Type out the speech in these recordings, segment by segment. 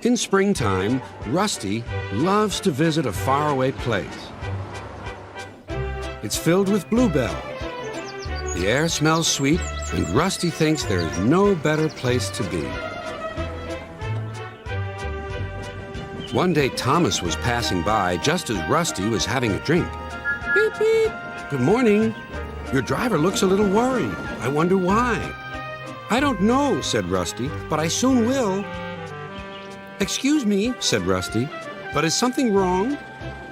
In springtime, Rusty loves to visit a faraway place. It's filled with bluebells. The air smells sweet, and Rusty thinks there is no better place to be. One day, Thomas was passing by just as Rusty was having a drink. Beep, beep. Good morning. Your driver looks a little worried. I wonder why. I don't know, said Rusty, but I soon will. Excuse me, said Rusty, but is something wrong?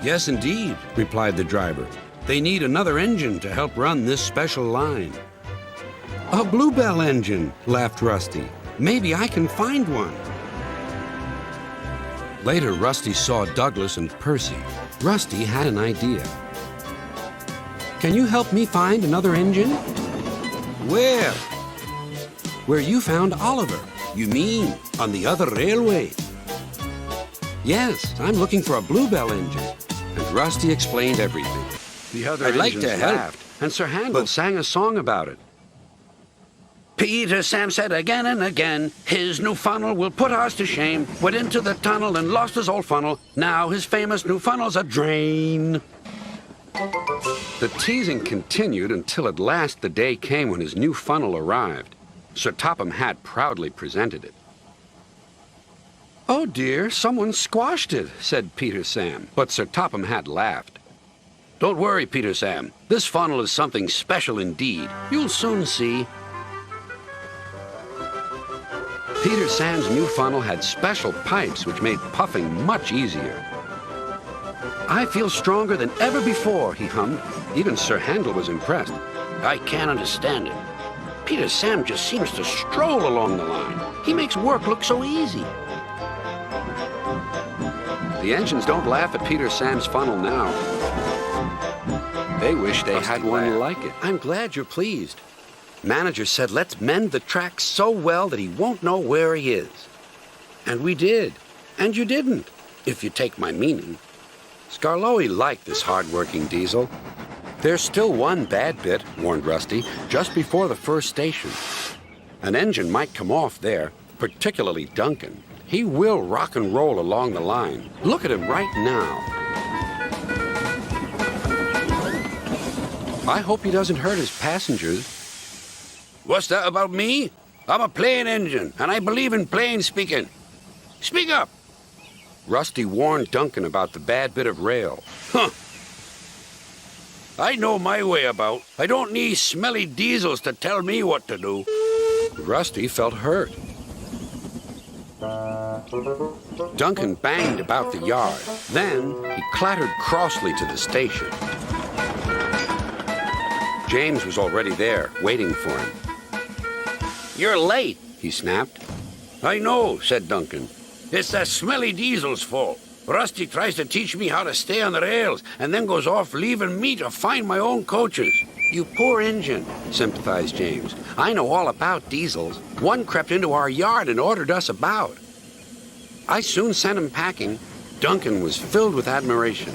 Yes, indeed, replied the driver. They need another engine to help run this special line. A bluebell engine, laughed Rusty. Maybe I can find one. Later, Rusty saw Douglas and Percy. Rusty had an idea. Can you help me find another engine? Where? Where you found Oliver. You mean on the other railway? Yes, I'm looking for a bluebell engine. And Rusty explained everything. The other I'd like to help. And Sir Handel sang a song about it. Peter Sam said again and again, his new funnel will put ours to shame. Went into the tunnel and lost his old funnel. Now his famous new funnel's a drain. The teasing continued until at last the day came when his new funnel arrived. Sir Topham Hatt proudly presented it. Oh dear, someone squashed it, said Peter Sam, but Sir Topham Hatt laughed. Don't worry, Peter Sam. This funnel is something special indeed. You'll soon see. Peter Sam's new funnel had special pipes which made puffing much easier. I feel stronger than ever before, he hummed. Even Sir Handel was impressed. I can't understand it. Peter Sam just seems to stroll along the line. He makes work look so easy. The engines don't laugh at Peter Sam's funnel now. They wish they had one like it. I'm glad you're pleased. Manager said, let's mend the track so well that he won't know where he is. And we did. And you didn't, if you take my meaning. Skarloey liked this hard-working diesel. There's still one bad bit, warned Rusty, just before the first station. An engine might come off there, particularly Duncan. He will rock and roll along the line. Look at him right now. I hope he doesn't hurt his passengers. What's that about me? I'm a plain engine, and I believe in plain speaking. Speak up. Rusty warned Duncan about the bad bit of rail. Huh. I know my way about. I don't need smelly diesels to tell me what to do. Rusty felt hurt. Duncan banged about the yard. Then he clattered crossly to the station. James was already there, waiting for him. You're late, he snapped. I know, said Duncan. It's that smelly diesel's fault. Rusty tries to teach me how to stay on the rails and then goes off leaving me to find my own coaches. You poor engine, sympathized James. I know all about diesels. One crept into our yard and ordered us about. I soon sent him packing. Duncan was filled with admiration.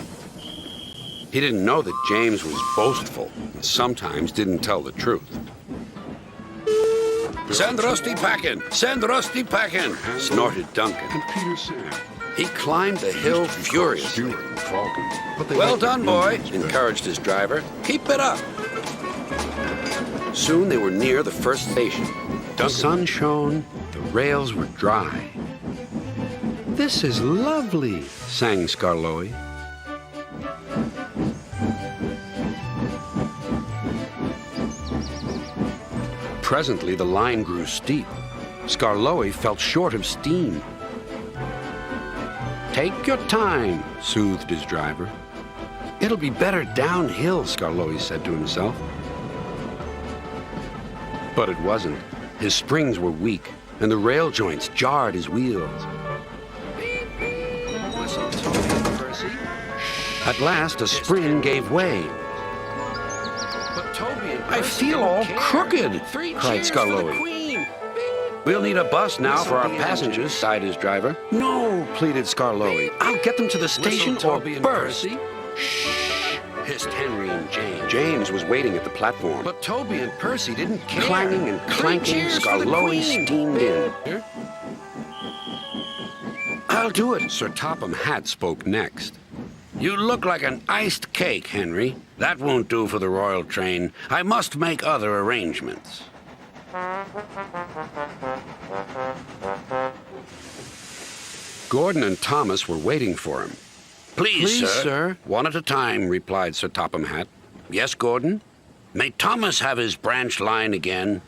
He didn't know that James was boastful and sometimes didn't tell the truth. Send Rusty packing! Send Rusty packing! Snorted Duncan. And Peter Sam. He climbed the hill furiously. Well done, boy, encouraged his driver. Keep it up. Soon they were near the first station. The sun shone, the rails were dry. This is lovely, sang Skarloey. Presently, the line grew steep. Skarloey felt short of steam. Take your time, soothed his driver. It'll be better downhill, Skarloey said to himself. But it wasn't. His springs were weak, and the rail joints jarred his wheels. Whistle, Toby and Percy. At last, a spring gave way. But Toby and Percy, I feel all crooked, cried Skarloey. We'll need a bus now for our passengers, sighed his driver. No, pleaded Skarloey. I'll get them to the station or burst. Shh, hissed Henry and James. James was waiting at the platform. But Toby and Percy didn't care. Clanging and clanking, Skarloey steamed in. I'll do it. Sir Topham Hatt spoke next. You look like an iced cake, Henry. That won't do for the royal train. I must make other arrangements. Gordon and Thomas were waiting for him. Please, sir. One at a time, replied Sir Topham Hatt. Yes, Gordon? May Thomas have his branch line again?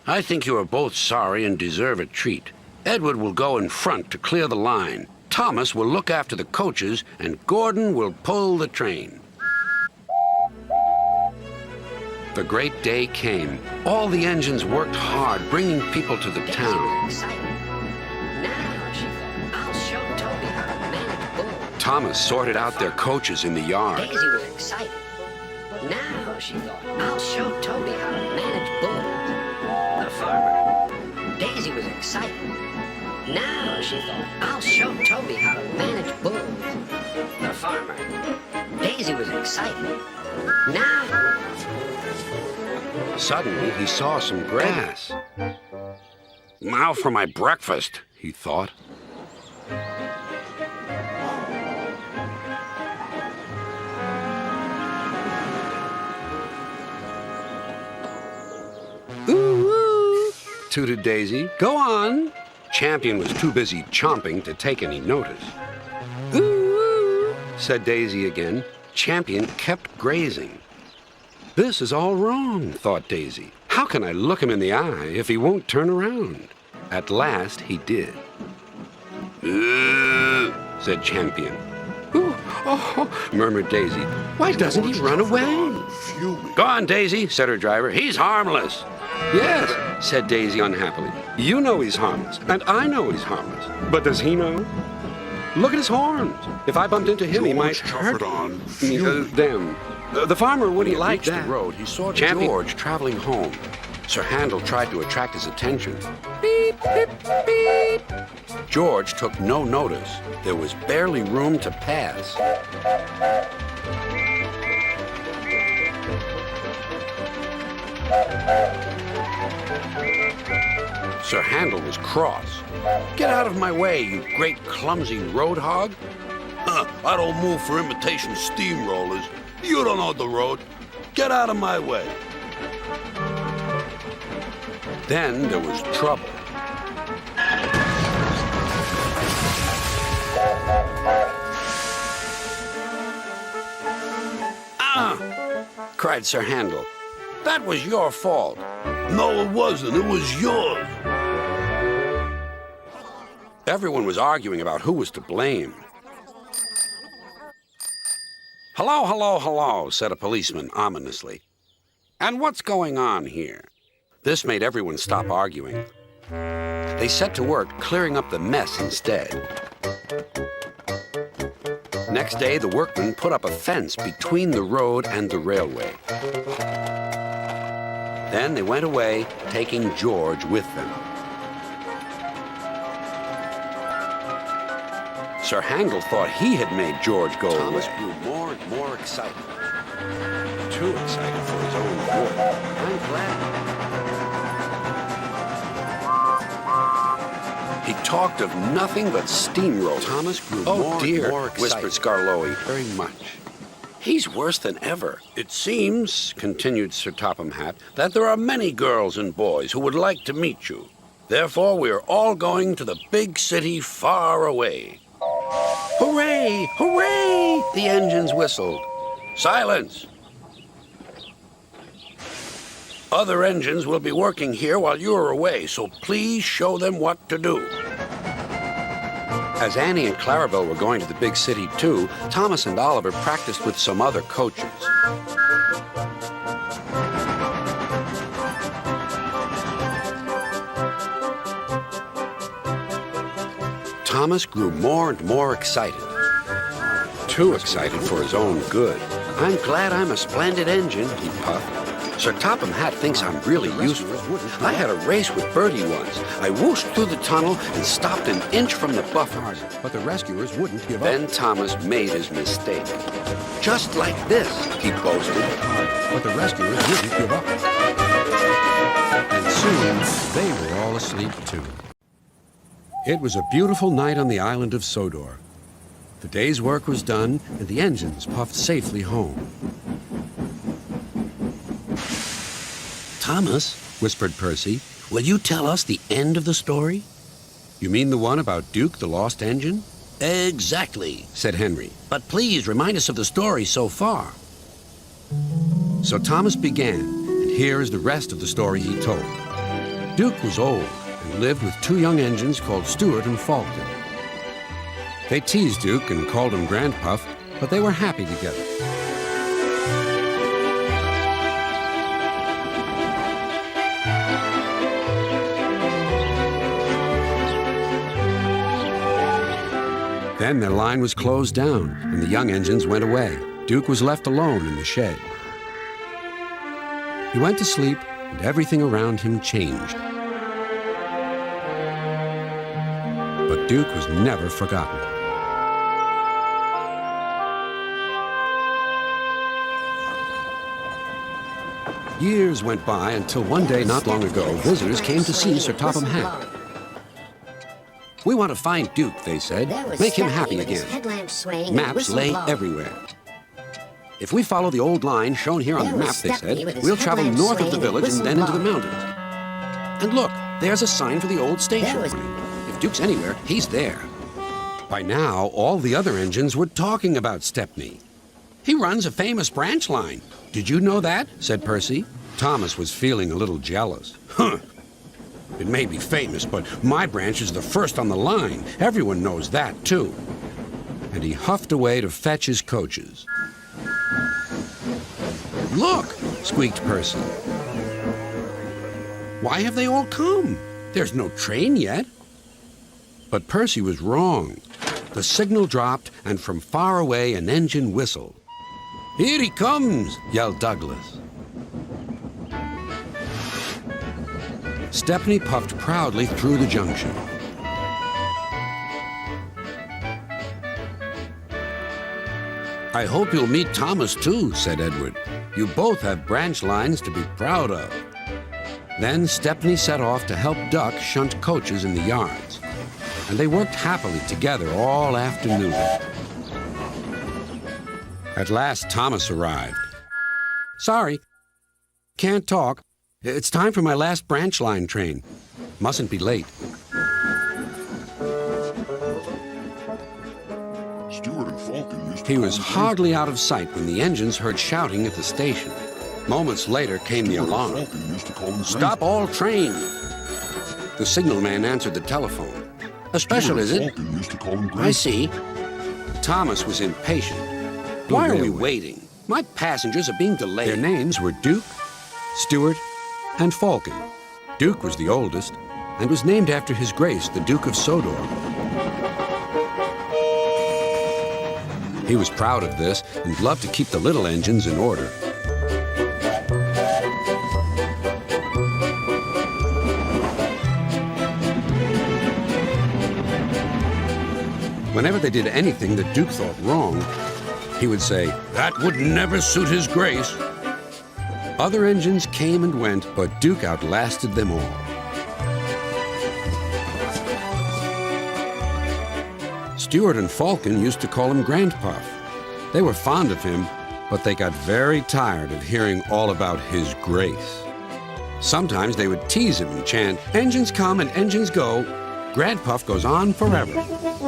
I think you are both sorry and deserve a treat. Edward will go in front to clear the line. Thomas will look after the coaches, and Gordon will pull the train. The great day came. All the engines worked hard, bringing people to the town. Thomas sorted out their coaches in the yard. Daisy was excited. Now, she thought, I'll show Toby how to manage bulls. The farmer. Daisy was excited. Now, she thought, I'll show Toby how to manage bulls. The farmer. Daisy was excited. Now. Suddenly, he saw some grass. Now for my breakfast, he thought. Ooh, tooted Daisy. Go on. Champion was too busy chomping to take any notice. Ooh, said Daisy again. Champion kept grazing. This is all wrong, thought Daisy. How can I look him in the eye if he won't turn around? At last, he did. Said Champion. Oh, murmured Daisy. Why doesn't he run away? Go on, Daisy, said her driver. He's harmless. Yes, said Daisy unhappily. You know he's harmless, and I know he's harmless. But does he know? Look at his horns. If I bumped into him, he might hurt them. The farmer wouldn't like that. The road, he saw George traveling home. Sir Handel tried to attract his attention. Beep, beep, beep. George took no notice. There was barely room to pass. Sir Handel was cross. Get out of my way, you great clumsy road hog. I don't move for imitation steamrollers. You don't know the road. Get out of my way. Then there was trouble. Cried Sir Handel. That was your fault. No, it wasn't. It was yours. Everyone was arguing about who was to blame. Hello, hello, hello, said a policeman ominously. And what's going on here? This made everyone stop arguing. They set to work clearing up the mess instead. Next day, the workmen put up a fence between the road and the railway. Then they went away, taking George with them. Sir Handel thought he had made George go away. Thomas grew more and more excited. Too excited for his own good. I'm glad. He talked of nothing but steamroll. Thomas grew more and more excited, whispered Scarloey very much. He's worse than ever. It seems, continued Sir Topham Hatt, that there are many girls and boys who would like to meet you. Therefore, we are all going to the big city far away. Hooray! Hooray! The engines whistled. Silence! Other engines will be working here while you are away, so please show them what to do. As Annie and Clarabelle were going to the big city too, Thomas and Oliver practiced with some other coaches. Thomas grew more and more excited. Too excited for his own good. I'm glad I'm a splendid engine, he puffed. Sir Topham Hatt thinks I'm really useful. I had a race with Bertie once. I whooshed through the tunnel and stopped an inch from the buffers. But the rescuers wouldn't give up. Then Thomas made his mistake. Just like this, he boasted. But the rescuers wouldn't give up. And soon, they were all asleep too. It was a beautiful night on the island of Sodor. The day's work was done, and the engines puffed safely home. Thomas, Whispered Percy. will you tell us the end of the story? You mean the one about Duke, the lost engine? Exactly. Said Henry. But please remind us of the story so far. So Thomas began, and here is the rest of the story he told. Duke was old and lived with two young engines called Stuart and Falcon. They teased Duke and called him Grandpuff, but they were happy together. Then their line was closed down, and the young engines went away. Duke was left alone in the shed. He went to sleep, and everything around him changed. But Duke was never forgotten. Years went by until one day not long ago, visitors came to see Sir Topham Hatt. We want to find Duke, they said. Make him happy again. Maps lay everywhere. If we follow the old line shown here on the map, they said, we'll travel north of the village and then into the mountains. And look, there's a sign for the old station. If Duke's anywhere, he's there. By now, all the other engines were talking about Stepney. He runs a famous branch line. Did you know that? Said Percy. Thomas was feeling a little jealous. Huh. It may be famous, but my branch is the first on the line. Everyone knows that, too. And he huffed away to fetch his coaches. Look, squeaked Percy. Why have they all come? There's no train yet. But Percy was wrong. The signal dropped, and from far away an engine whistled. Here he comes, yelled Douglas. Stepney puffed proudly through the junction. I hope you'll meet Thomas, too, said Edward. You both have branch lines to be proud of. Then Stepney set off to help Duck shunt coaches in the yards, and they worked happily together all afternoon. At last, Thomas arrived. Sorry, can't talk. It's time for my last branch line train. Mustn't be late. Stuart and Falcon used to He was hardly out of sight when the engines heard shouting at the station. Moments later came the alarm. Stop all trains! The signalman answered the telephone. A special, is it? I see. Thomas was impatient. Why are we waiting? My passengers are being delayed. Their names were Duke, Stuart, and Falcon. Duke was the oldest and was named after His Grace, the Duke of Sodor. He was proud of this and loved to keep the little engines in order. Whenever they did anything that Duke thought wrong, he would say, "That would never suit His Grace." Other engines came and went, but Duke outlasted them all. Stuart and Falcon used to call him Grandpuff. They were fond of him, but they got very tired of hearing all about His Grace. Sometimes they would tease him and chant, "Engines come and engines go. Grandpuff goes on forever."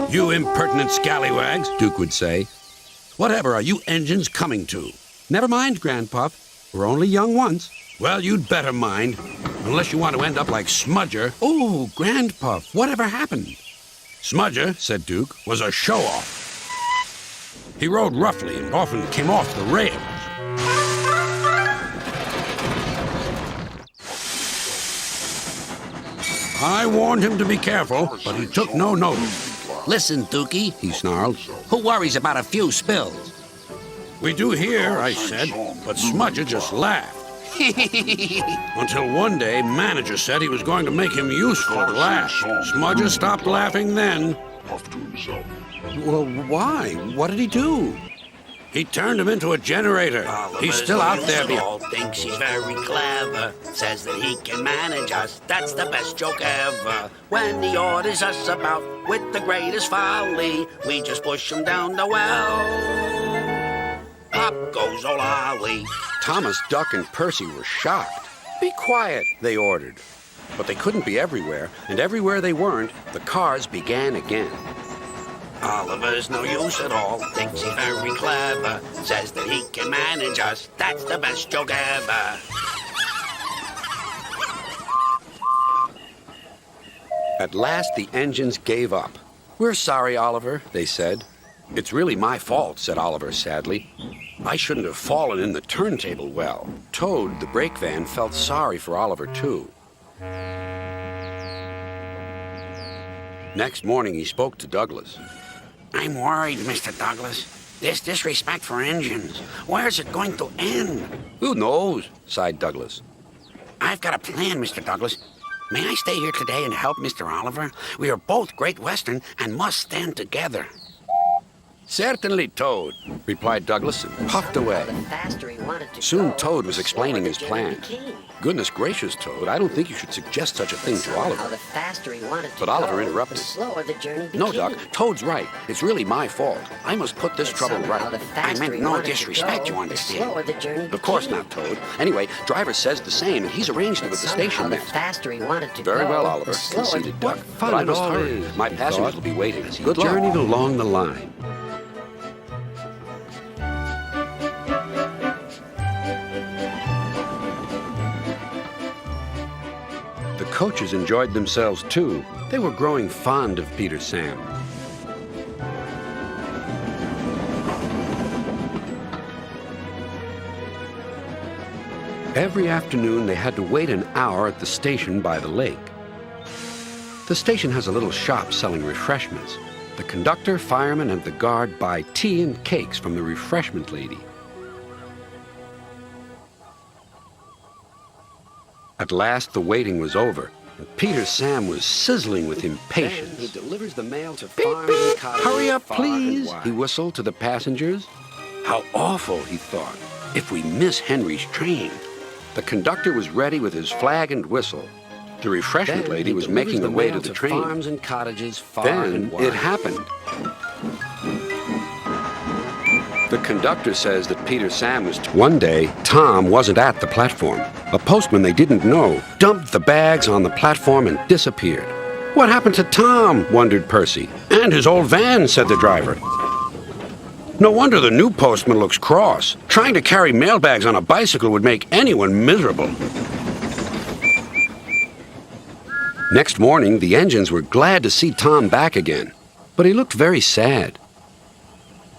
"You impertinent scallywags," Duke would say. "Whatever are you engines coming to?" "Never mind, Grandpuff. We're only young once." "Well, you'd better mind, unless you want to end up like Smudger." "Oh, Grandpuff, whatever happened?" "Smudger," said Duke, "was a show-off. He rode roughly and often came off the rails. I warned him to be careful, but he took no notice." Listen, Dookie, he snarled. Who worries about a few spills? "We do here," I said, but Smudger just laughed. Until one day, manager said he was going to make him useful at last. Smudger stopped laughing then. puffed to himself. Well, why? What did he do? He turned him into a generator. He's still out there. Thinks he's very clever. Says that he can manage us. That's the best joke ever. When he orders us about with the greatest folly, we just push him down the well. Up goes old Ollie. Thomas, Duck, and Percy were shocked. Be quiet, they ordered. But they couldn't be everywhere, and everywhere they weren't, the cars began again. Oliver's no use at all. Thinks he's very clever. Says that he can manage us. That's the best joke ever. At last, the engines gave up. We're sorry, Oliver, they said. It's really my fault, said Oliver sadly. I shouldn't have fallen in the turntable well. Toad, the brake van, felt sorry for Oliver, too. Next morning, he spoke to Douglas. I'm worried, Mr. Douglas. This disrespect for engines. Where's it going to end? Who knows, sighed Douglas. I've got a plan, Mr. Douglas. May I stay here today and help Mr. Oliver? We are both Great Western and must stand together. Certainly, Toad, replied Douglas and puffed away. The faster he wanted to Soon go, Toad was the explaining slower his the journey plan. became. Goodness gracious, Toad, I don't think you should suggest such a thing to How Oliver. the faster he wanted to But Oliver go, interrupted. the slower the journey became. No, Duck, Toad's right. It's really my fault. I must put this trouble Somehow the right. faster meant he no wanted to disrespect, go, you understand. The slower the journey Of course became. not, Toad. Anyway, driver says the same, and he's arranged it with the Somehow station the master. faster he wanted to Very go, well, Oliver, the slower conceded Duck. fun But I it must all hurry. is, My he passengers thought. will be waiting. Good luck. Journeyed along the line. The coaches enjoyed themselves, too. They were growing fond of Peter Sam. Every afternoon, they had to wait an hour at the station by the lake. The station has a little shop selling refreshments. The conductor, fireman, and the guard buy tea and cakes from the refreshment lady. At last, the waiting was over, and Peter Sam was sizzling with impatience. Then he delivers the mail to Beep, farms beep. and cottages Hurry up, far and please, wide. he whistled to the passengers. How awful, he thought, if we miss Henry's train. The conductor was ready with his flag and whistle. The refreshment Then lady he was delivers making the the way mail to the to train. farms and cottages far Then and wide. it happened. The conductor says that Peter Sam was... One day, Tom wasn't at the platform. A postman they didn't know dumped the bags on the platform and disappeared. What happened to Tom? Wondered Percy. And his old van, said the driver. No wonder the new postman looks cross. Trying to carry mailbags on a bicycle would make anyone miserable. Next morning, the engines were glad to see Tom back again, but he looked very sad.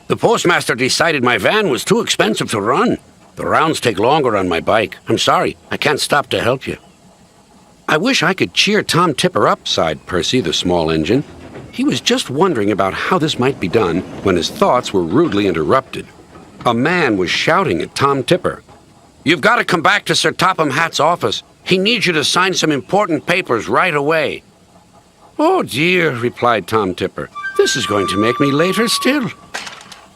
The postmaster decided my van was too expensive to run. The rounds take longer on my bike. I'm sorry, I can't stop to help you. I wish I could cheer Tom Tipper up, sighed Percy, the small engine. He was just wondering about how this might be done when his thoughts were rudely interrupted. A man was shouting at Tom Tipper. You've got to come back to Sir Topham Hatt's office. He needs you to sign some important papers right away. Oh, dear, replied Tom Tipper. This is going to make me later still.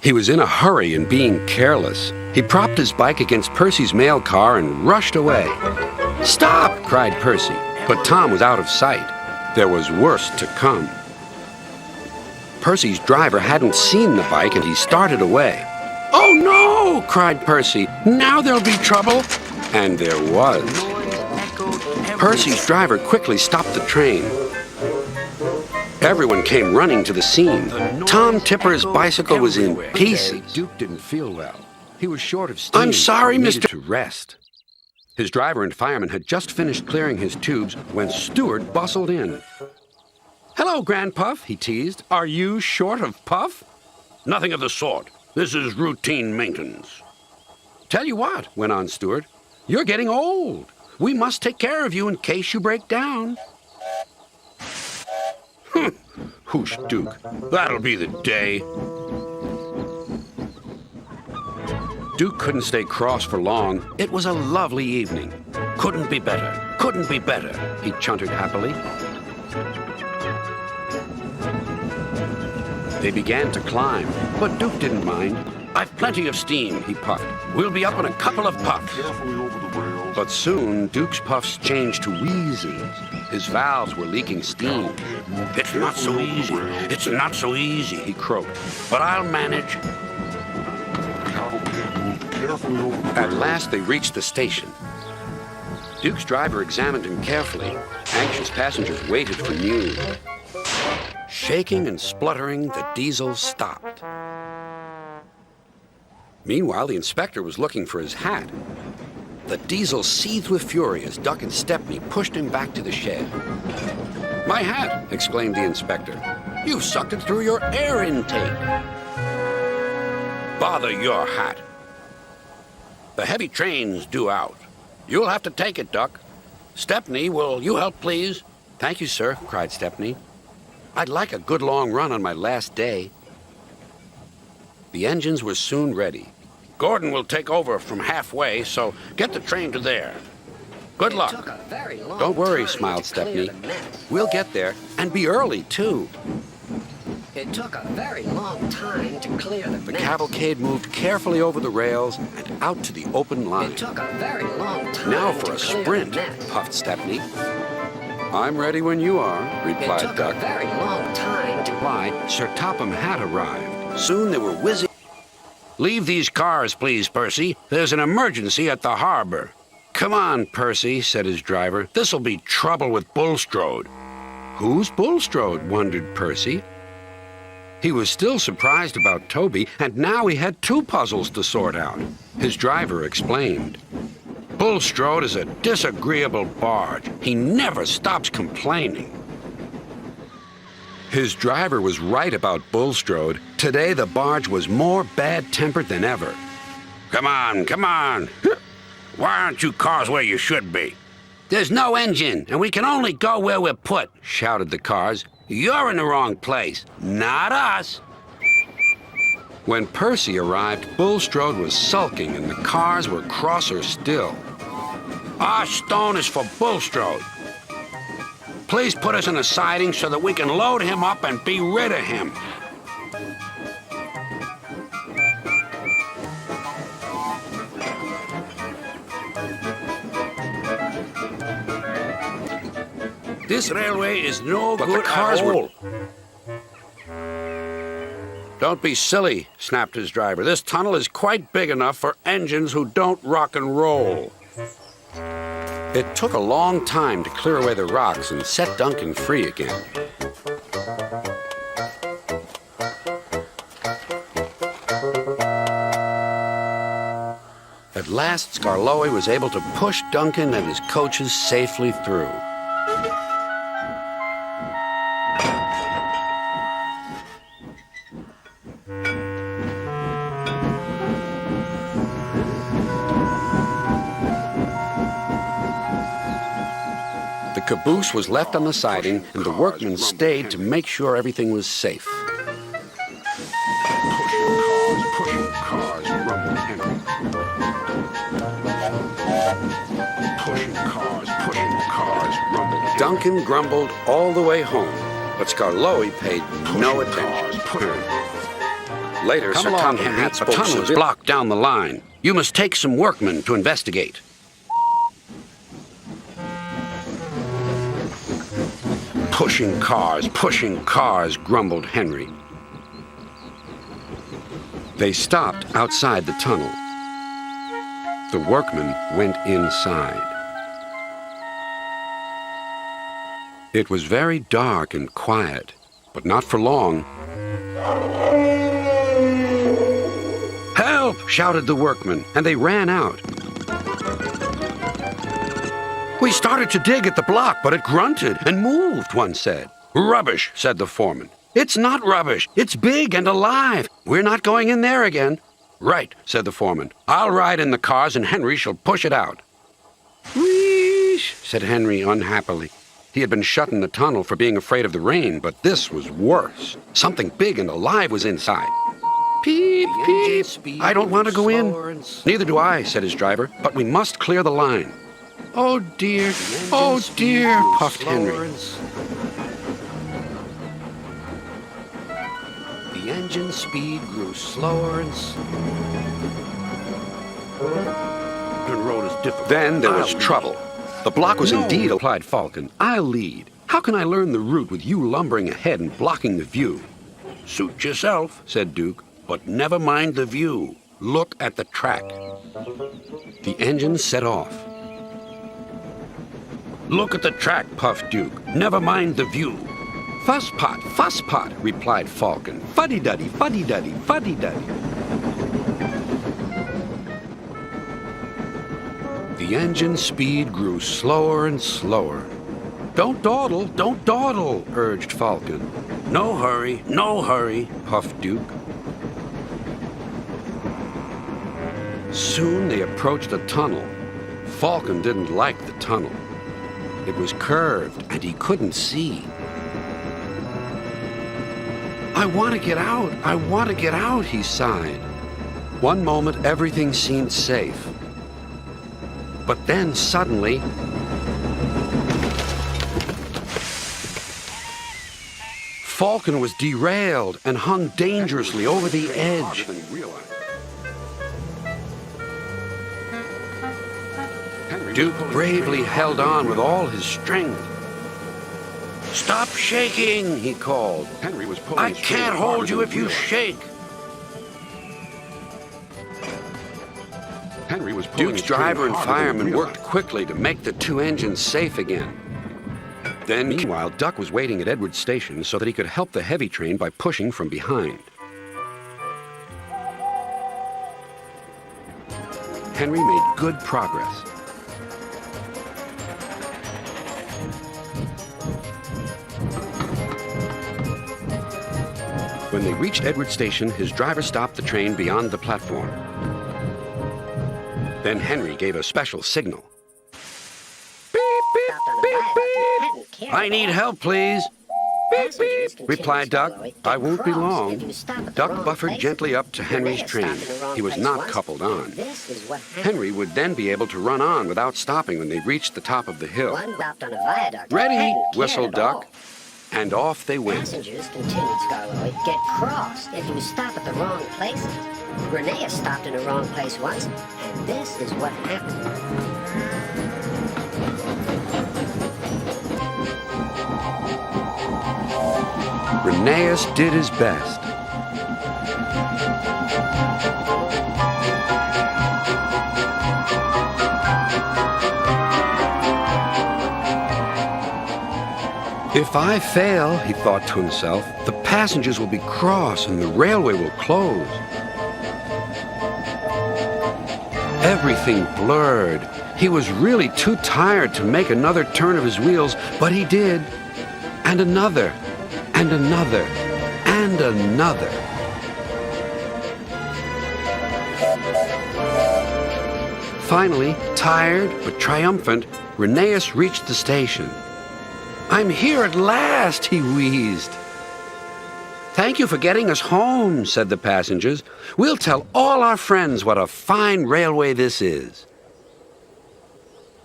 He was in a hurry and being careless. He propped his bike against Percy's mail car and rushed away. Stop! Cried Percy, but Tom was out of sight. There was worse to come. Percy's driver hadn't seen the bike and he started away. Oh no! Cried Percy. Now there'll be trouble. And there was. Percy's driver quickly stopped the train. Everyone came running to the scene. Tom Tipper's bicycle was in pieces. Duke didn't feel well. He was short of steam. I'm sorry, Mr. to rest. His driver and fireman had just finished clearing his tubes when Stewart bustled in. Hello, Grandpuff, he teased. Are you short of puff? Nothing of the sort. This is routine maintenance. Tell you what, went on Stewart, you're getting old. We must take care of you in case you break down. Whoosh, Duke. That'll be the day. Duke couldn't stay cross for long. It was a lovely evening. Couldn't be better. Couldn't be better, he chuntered happily. They began to climb, but Duke didn't mind. I've plenty of steam, he puffed. We'll be up in a couple of puffs. Carefully over the rails. But soon, Duke's puffs changed to wheezes. His valves were leaking steam. It's not so easy. It's not so easy, He croaked. But I'll manage. Cavalcade moved carefully over the At rails. last, they reached the station. Duke's driver examined him carefully. Anxious passengers waited for news. Shaking and spluttering, the diesel stopped. Meanwhile, the inspector was looking for his hat. The diesel seethed with fury as Duck and Stepney pushed him back to the shed. "My hat!" exclaimed the inspector. "You've sucked it through your air intake." "Bother your hat. The heavy train's due out. You'll have to take it, Duck. Stepney, will you help, please?" "Thank you, sir," cried Stepney. "I'd like a good long run on my last day." The engines were soon ready. "Gordon will take over from halfway, so get the train to there. Good It luck." took a very long "Don't worry," time smiled to clear Stepney. the mess. "We'll get there, and be early, too." It took a very long time to clear the The mess. cavalcade moved carefully over the rails and out to the open line. It took a very long time "Now to for a clear sprint," the mess. puffed Stepney. "I'm ready when you are," It replied took Duck. a very long time to... Why, Sir Topham Hatt arrived. Soon they were whizzing. "Leave these cars, please, Percy. There's an emergency at the harbor." "Come on, Percy," said his driver. "This'll be trouble with Bulstrode." "Who's Bulstrode?" wondered Percy. He was still surprised about Toby, and now he had two puzzles to sort out. His driver explained. "Bulstrode is a disagreeable barge. He never stops complaining." His driver was right about Bulstrode. Today the barge was more bad-tempered than ever. "Come on, come on. Why aren't you cars where you should be?" "There's no engine, and we can only go where we're put," shouted the cars. "You're in the wrong place, not us." When Percy arrived, Bulstrode was sulking and the cars were crosser still. "Our stone is for Bulstrode. Please put us in a siding so that we can load him up and be rid of him." This railway is no But good the cars at were... all. "Don't be silly," snapped his driver. "This tunnel is quite big enough for engines who don't rock and roll." It took a long time to clear away the rocks and set Duncan free again. At last, Skarloey was able to push Duncan and his coaches safely through. The caboose was left on the siding, and the workmen stayed to make sure everything was safe. Pushing cars, rumbled Henry. Pushing cars, rumbled Henry. Duncan grumbled all the way home, but Skarloey paid no attention. Later, Sir Topham Hatt spoke. "A tunnel is blocked down the line. You must take some workmen to investigate." Pushing cars, grumbled Henry. They stopped outside the tunnel. The workmen went inside. It was very dark and quiet, but not for long. "Help!" shouted the workmen, and they ran out. "We started to dig at the block, but it grunted and moved," one said. "Rubbish," said the foreman. "It's not rubbish. It's big and alive. We're not going in there again." "Right," said the foreman. "I'll ride in the cars and Henry shall push it out." "Wheesh," said Henry unhappily. He had been shut in the tunnel for being afraid of the rain, but this was worse. Something big and alive was inside. "Peep, peep. I don't want to go in." "Neither do I," said his driver, "but we must clear the line." "Oh dear, puffed Henry. The The engine speed grew slower and road is difficult. Then there was I'll trouble. The block was No. indeed, replied Falcon. I'll lead. How can I learn the route with you lumbering ahead and blocking the view? Suit yourself, said Duke, but never mind the view. Look at the track. The engine set off. Look at the track, puffed Duke. Never mind the view. Fuss pot, replied Falcon. Fuddy-duddy, fuddy-duddy, fuddy-duddy. The engine speed grew slower and slower. Don't dawdle, urged Falcon. No hurry, Puffed Duke. Soon they approached a tunnel. Falcon didn't like the tunnel. It was curved and he couldn't see. I want to get out, he sighed. One moment everything seemed safe. But then suddenly, Falcon was derailed and hung dangerously over the edge. Duke bravely held on with all his strength. Stop shaking, he called. Henry was pulling I his train can't harder hold you than if you realized. shake. Henry was pulling Duke's his train driver and harder than fireman realized. worked quickly to make the two engines safe again. Then, meanwhile, Duck was waiting at Edward's station so that he could help the heavy train by pushing from behind. Henry made good progress. When they reached Edward's station, his driver stopped the train beyond the platform. Then Henry gave a special signal. Beep, beep, beep, beep. I need help, please. Beep, beep, replied Duck. I won't be long. Duck buffered gently up to Henry's train. He was not coupled on. Henry would then be able to run on without stopping when they reached the top of the hill. Ready, whistled Duck. And off they went. Passengers, continued Scarloy, get crossed if you stop at the wrong places. Reneus stopped in the wrong place once, and this is what happened. Reneus did his best. If I fail, he thought to himself, the passengers will be cross and the railway will close. Everything blurred. He was really too tired to make another turn of his wheels, but he did. And another, and another, and another. Finally, tired but triumphant, Reneus reached the station. I'm here at last, he wheezed. Thank you for getting us home, said the passengers. We'll tell all our friends what a fine railway this is.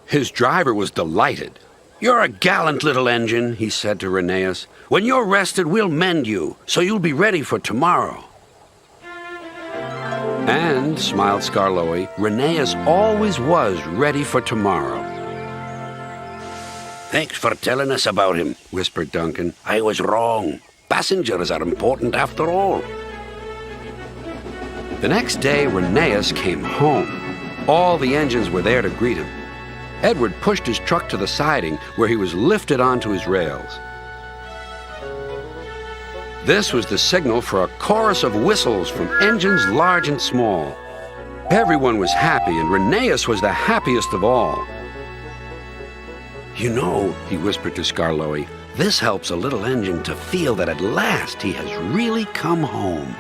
His driver was delighted. You're a gallant little engine, he said to Reneus. When you're rested, we'll mend you, so you'll be ready for tomorrow. And, smiled Scarloy, Reneus always was ready for tomorrow. Thanks for telling us about him, Whispered Duncan. I was wrong. Passengers are important after all. The next day, Reneus came home. All the engines were there to greet him. Edward pushed his truck to the siding, where he was lifted onto his rails. This was the signal for a chorus of whistles from engines large and small. Everyone was happy, and Reneus was the happiest of all. You know, he whispered to Scarloy, this helps a little engine to feel that at last he has really come home.